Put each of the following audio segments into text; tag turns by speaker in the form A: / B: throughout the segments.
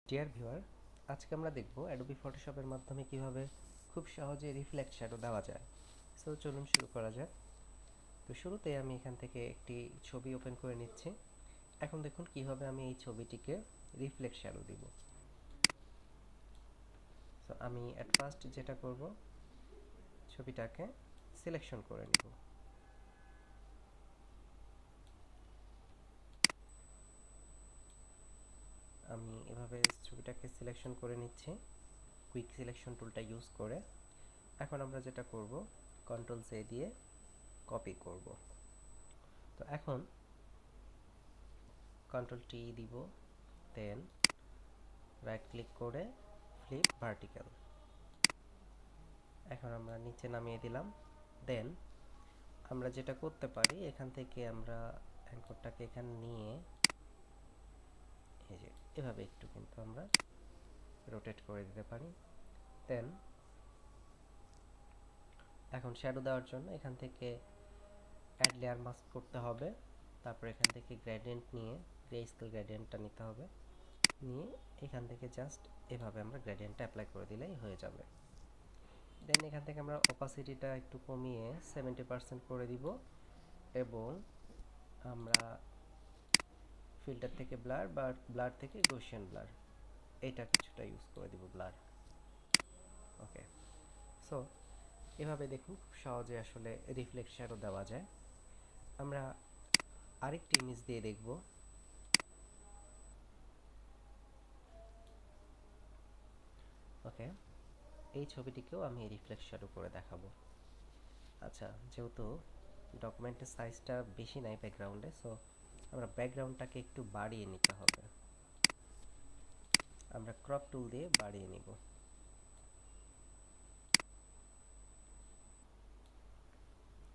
A: Dear viewer, আজকে আমরা দেখব অ্যাডোবি ফটোশপের মাধ্যমে কিভাবে খুব সহজে রিফ্লেক্ট শ্যাডো দেওয়া যায়। সো চলুন শুরু করা যাক। তো শুরুতে আমি এখান থেকে একটি ছবি ওপেন করে নিচ্ছি। এখন দেখুন কিভাবে আমি এই ছবিটিকে রিফ্লেক্ট শ্যাডো দিব। সো আমি অ্যাট ফার্স্ট যেটা করব, ছবিটাকে সিলেকশন করে নিব। আমি এভাবে ছবিটাকে সিলেকশন করে নিচ্ছি কুইক সিলেকশন টুলটা ইউজ করে। এখন আমরা যেটা করব, কন্ট্রোল সি দিয়ে কপি করব। তো এখন কন্ট্রোল টি দিব, দেন রাইট ক্লিক করে ফ্লিপ ভার্টিক্যাল। এখন আমরা নিচে নামিয়ে দিলাম। দেন আমরা যেটা করতে পারি, এখান থেকে আমরা অ্যাঙ্করটাকে এখানে নিয়ে এই যে এভাবে একটু কিন্তু আমরা রোটেট করে দিতে পারি। দেন এখন শ্যাডো দেওয়ার জন্য এখান থেকে অ্যাড লেয়ার মাস্ক করতে হবে। তারপর এখান থেকে গ্রেডিয়েন্ট নিয়ে গ্রে স্কেল গ্রেডিয়েন্টটা নিতে হবে, নিয়ে এখান থেকে জাস্ট এভাবে আমরা গ্রেডিয়েন্টটা অ্যাপ্লাই করে দিলেই হয়ে যাবে। দেন এখান থেকে আমরা অপাসিটিটা একটু কমিয়ে 70% করে দিব এবং আমরা ফিল্টার থেকে ব্লার বা ব্লার থেকে গসিয়ান ব্লার এটা কিছুটা ইউজ করে দিব ব্লার। ওকে, সো এভাবে দেখুন খুব সহজে আসলে রিফ্লেক্ট শ্যাডো দেওয়া যায়। আমরা আরেকটি ইমেজ দিয়ে দেখব। ওকে, এই ছবিটিকেও আমি রিফ্লেক্ট শ্যাডো করে দেখাবো। আচ্ছা, যেহেতু ডকুমেন্টের সাইজটা বেশি নাই ব্যাকগ্রাউন্ডে, সো আমরা ব্যাকগ্রাউন্ডটাকে একটু বাড়িয়ে নিতে হবে। আমরা ক্রপ টুল দিয়ে বাড়িয়ে নিব।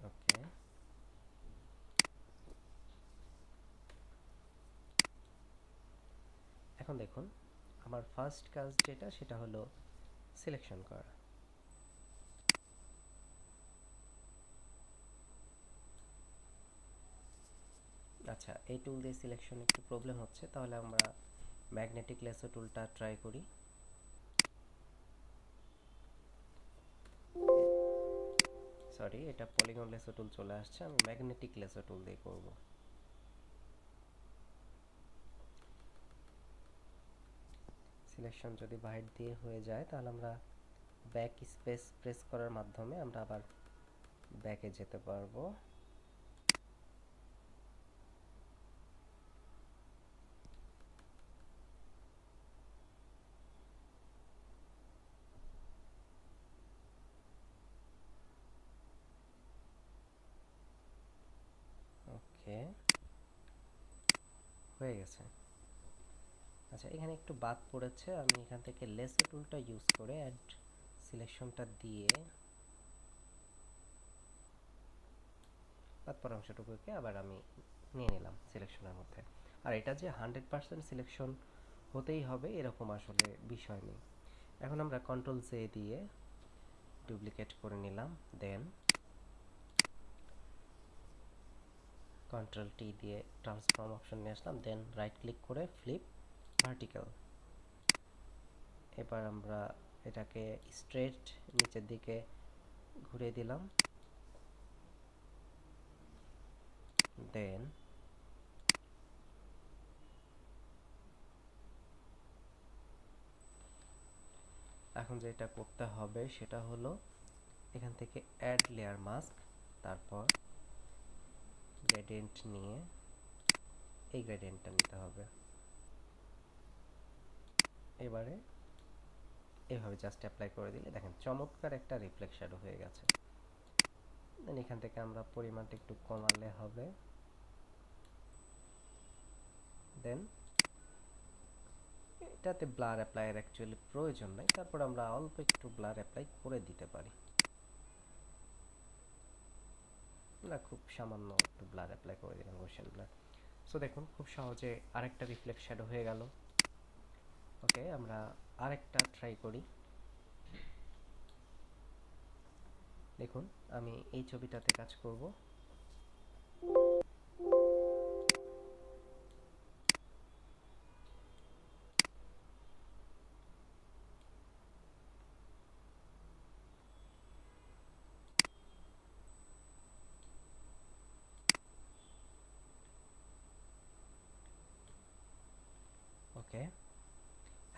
A: ওকে, এখন দেখুন আমার ফার্স্ট কাজ যেটা, সেটা হলো সিলেকশন করা। আচ্ছা, এই টুল দিয়ে সিলেকশন একটু প্রবলেম হচ্ছে, তাহলে আমরা ম্যাগনেটিক লেসো টুলটা ট্রাই করি। সরি, এটা পলিগন লেসো টুল চলে আসছে, আমি ম্যাগনেটিক লেসো টুল দিয়ে করব। সিলেকশন যদি বাইরে দিয়ে হয়ে যায়, তাহলে আমরা ব্যাক স্পেস প্রেস করার মাধ্যমে আমরা আবার ব্যাকে যেতে পারবো। ওকে, হয়ে গেছে। আচ্ছা, এখানে একটু বাদ পড়েছে, আমি এখান থেকে লেসো টুলটা ইউজ করে অ্যাড সিলেকশনটা দিয়ে বাদ পড়া অংশটুকুকে আবার আমি নিয়ে নিলাম সিলেকশনের মধ্যে। আর এটা যে 100% সিলেকশন হতেই হবে এরকম আসলে বিষয় নেই। এখন আমরা কন্ট্রোল জে দিয়ে ডুপ্লিকেট করে নিলাম, দেন কন্ট্রোল টি দিয়ে ট্রান্সফর্ম অপশন নিয়ে আসলাম, দেন রাইট ক্লিক করে ফ্লিপ ভার্টিক্যাল। এবার আমরা এটাকে স্ট্রেট নিচের দিকে ঘুরিয়ে দিলাম, দেন এখন যেটা করতে হবে সেটা হলো এখান থেকে অ্যাড লেয়ার মাস্ক, তারপর গ্রেডিয়েন্ট নিয়ে এই গ্রেডিয়েন্টটা নিতে হবে। এবারে এভাবে জাস্ট অ্যাপ্লাই করে দিলে দেখেন চমৎকার একটা রিফ্লেক্ট শ্যাডো হয়ে গেছে। দেন এখান থেকে আমরা পরিমাণটা একটু কমালে হবে। দেন এটাতে ব্লার অ্যাপ্লাইয়ের অ্যাকচুয়ালি প্রয়োজন নাই, তারপর আমরা অল্প একটু ব্লার অ্যাপ্লাই করে দিতে পারি। না, খুব সামান্য একটু ব্লার অ্যাপ্লাই করে দিলাম, গসিয়ান ব্লার। সো দেখুন খুব সহজে আরেকটা রিফ্লেক্ট শ্যাডো হয়ে গেল। ওকে, আমরা আরেকটা ট্রাই করি। দেখুন আমি এই ছবিটাতে কাজ করব।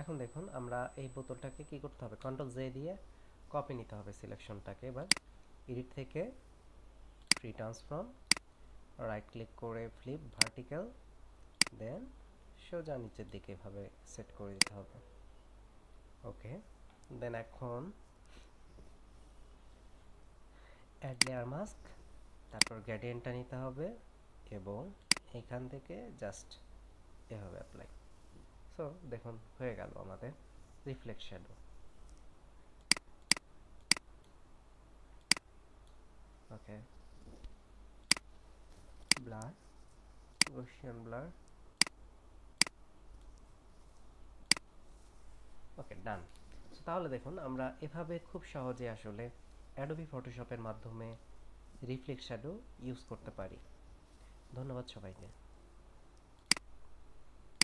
A: এখন দেখুন আমরা এই বোতলটাকে কি করতে হবে, কন্ট্রোল জে দিয়ে কপি নিতে হবে সিলেকশনটাকে। এবার এডিট থেকে ফ্রি ট্রান্সফর্ম, রাইট ক্লিক করে ফ্লিপ ভার্টিক্যাল, দেন সোজা নিচের দিকে এভাবে সেট করে দিতে হবে। ওকে, দেন এখন অ্যাড লেয়ার মাস্ক, তারপর গ্রেডিয়েন্টটা নিতে হবে এবং এখান থেকে জাস্ট এভাবে অ্যাপ্লাই। সো দেখুন হয়ে গেল আমাদের রিফ্লেক্ট শ্যাডো। ওকে, ব্লার, গসিয়ান ব্লার। ওকে, ডান। তাহলে দেখুন আমরা এভাবে খুব সহজে আসলে অ্যাডোবি ফটোশপের মাধ্যমে রিফ্লেক্ট শ্যাডো ইউজ করতে পারি। ধন্যবাদ সবাইকে।